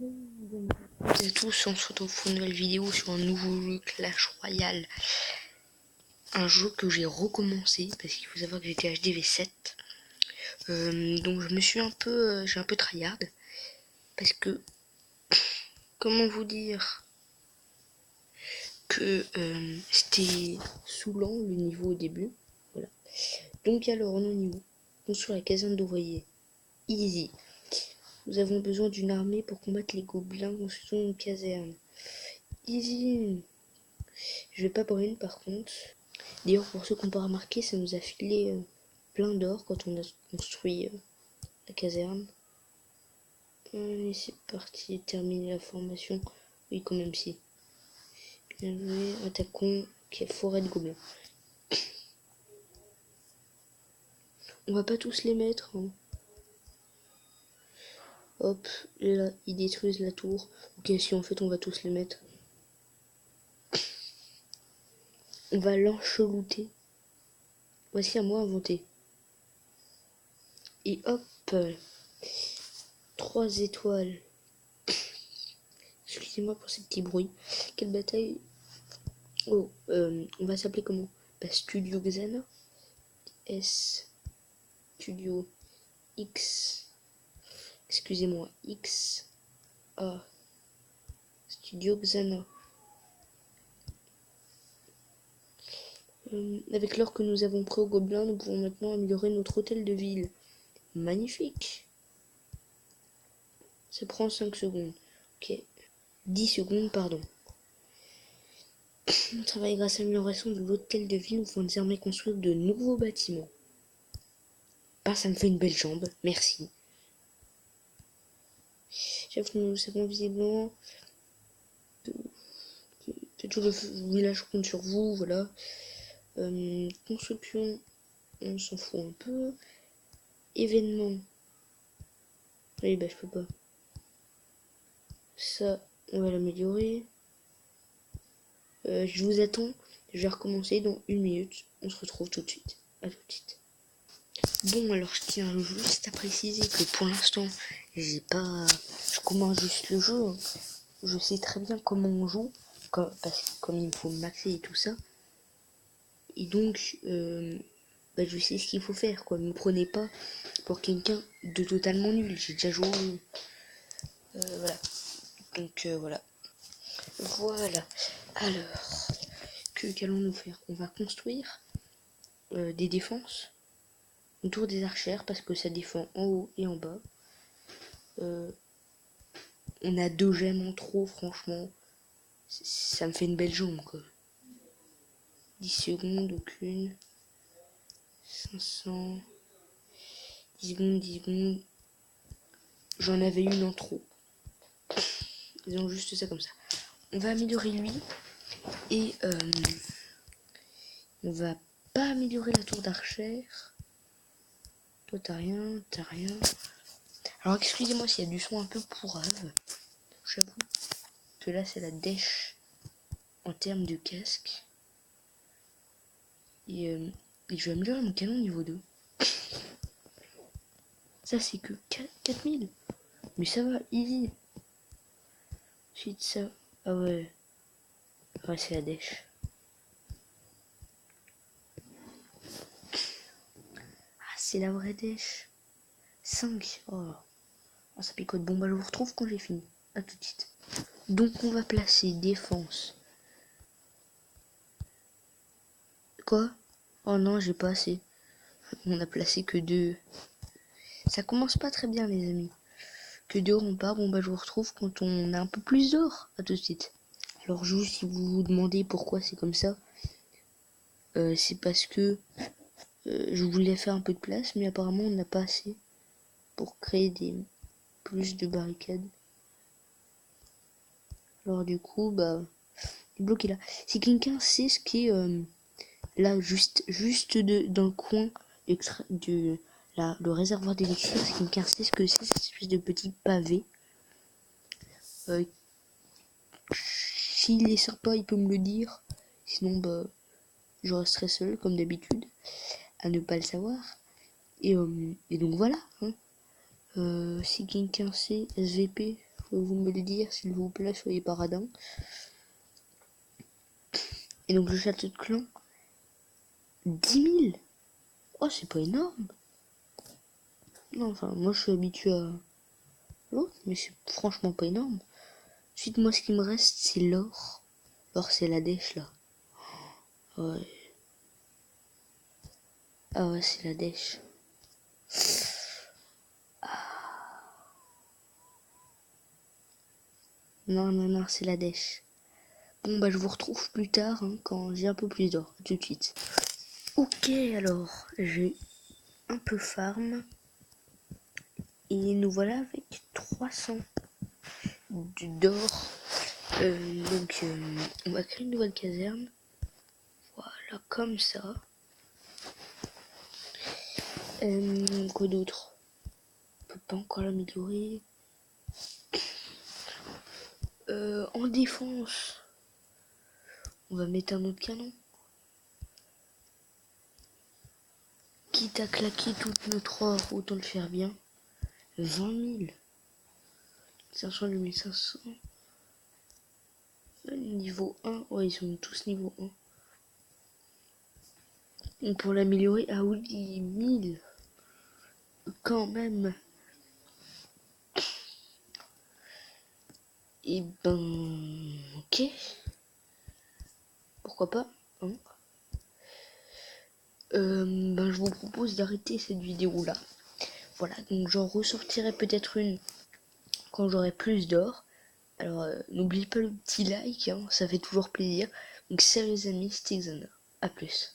Bonjour à tous, on se retrouve pour une nouvelle vidéo sur un nouveau jeu Clash Royale. Un jeu que j'ai recommencé parce qu'il faut savoir que j'étais HDV7. Donc je me suis j'ai un peu tryhard parce que, comment vous dire, que c'était saoulant le niveau au début. Voilà. Donc alors on est au niveau. Construire la caserne d'ouvriers. Easy. Nous avons besoin d'une armée pour combattre les gobelins. Construisons une caserne. Easy. Je vais pas brûler par contre. D'ailleurs, pour ceux qui n'ont pas remarqué, ça nous a filé plein d'or quand on a construit la caserne. Allez, c'est parti, terminer la formation. Oui, quand même, si. Bien joué, attaquons. Ok, forêt de gobelins. On va pas tous les mettre. Hein. Hop, là, ils détruisent la tour. Ok, si en fait, on va tous les mettre. On va l'enchelouter. Voici à moi inventer. Et hop, 3 étoiles. Excusez-moi pour ces petits bruits. Quelle bataille. Oh, on va s'appeler comment? Bah, Studio Xana. S. Studio X. Excusez-moi, X. A. Studio Xana. Avec l'or que nous avons pris au gobelin, nous pouvons maintenant améliorer notre hôtel de ville. Magnifique. Ça prend 5 secondes. Ok. 10 secondes, pardon. On travaille grâce à l'amélioration de l'hôtel de ville. Nous pouvons désormais construire de nouveaux bâtiments. Bah, ça me fait une belle jambe. Merci. Chef, nous savons visiblement que tout le village compte sur vous. Voilà. Construction, on s'en fout un peu. Événement. Oui, bah je peux pas. Ça, on va l'améliorer. Je vous attends. Je vais recommencer dans 1 minute. On se retrouve tout de suite. À tout de suite. Bon, alors je tiens juste à préciser que pour l'instant, j'ai pas. Je commence juste le jeu. Hein. Je sais très bien comment on joue. Parce que comme il me faut maxer et tout ça. Et donc, bah, je sais ce qu'il faut faire. Quoi. Ne me prenez pas pour quelqu'un de totalement nul. J'ai déjà joué. Voilà. Donc voilà. Voilà. Alors, qu'allons-nous faire? On va construire des défenses autour des archères parce que ça défend en haut et en bas. On a 2 gemmes en trop, franchement. Ça me fait une belle jambe, quoi. 10 secondes, aucune. 500. 10 secondes, 10 secondes. J'en avais une en trop. Ils ont juste ça comme ça. On va améliorer lui. Et on va pas améliorer la tour d'archère. Toi, t'as rien, t'as rien. Alors, excusez-moi s'il y a du son un peu pourrave. J'avoue que là, c'est la dèche en termes de casque. Et je vais améliorer mon canon niveau 2. Ça, c'est que 4000. Mais ça va, easy. Ensuite, ça. Ah ouais. Ouais, c'est la dèche. Ah, c'est la vraie dèche. 5. Oh. Oh, ça picote. Bon, bah, je vous retrouve quand j'ai fini. A tout de suite. Donc, on va placer défense. Quoi? Oh non, j'ai pas assez. On a placé que 2. Ça commence pas très bien, les amis. Que 2 remparts. Bon, bah, je vous retrouve quand on a un peu plus d'or. A tout de suite. Alors, juste si vous vous demandez pourquoi c'est comme ça, c'est parce que je voulais faire un peu de place, mais apparemment on n'a pas assez pour créer plus de barricades. Alors du coup, bah, il est bloqué là. Si quelqu'un sait ce qui est là, juste dans le coin le réservoir d'élixir, si quelqu'un sait ce que c'est, cette espèce de petit pavé. S'il est sympa, il peut me le dire. Sinon, bah, je resterai seul comme d'habitude à ne pas le savoir. Et donc voilà. Hein. Si quelqu'un sait, SVP, vous me le dire, s'il vous plaît, soyez pas radin. Et donc le château de clan, 10 000. Oh, c'est pas énorme. Non, enfin, moi je suis habitué à l'autre, mais c'est franchement pas énorme. Ensuite, moi, ce qui me reste, c'est l'or. L'or, c'est la dèche, là. Ouais. Ah ouais, c'est la dèche. Non, non, non, c'est la dèche. Bon, bah, je vous retrouve plus tard, hein, quand j'ai un peu plus d'or. Tout de suite. Ok, alors, j'ai un peu farm. Et nous voilà avec 300 d'or. Donc, on va créer une nouvelle caserne. Voilà, comme ça. Quoi d'autre? On peut pas encore l'améliorer. En défense, on va mettre un autre canon. Quitte à claquer toutes nos trois, autant le faire bien. 20 000. 500, 2500. Niveau 1. Ouais, ils sont tous niveau 1. On pourrait l'améliorer à 8000. Quand même. Et ben... Ok. Pourquoi pas, hein. Ben, je vous propose d'arrêter cette vidéo là. Voilà, donc j'en ressortirai peut-être une quand j'aurai plus d'or. Alors n'oubliez pas le petit like, hein, ça fait toujours plaisir. Donc salut les amis, c'était Xander, à plus.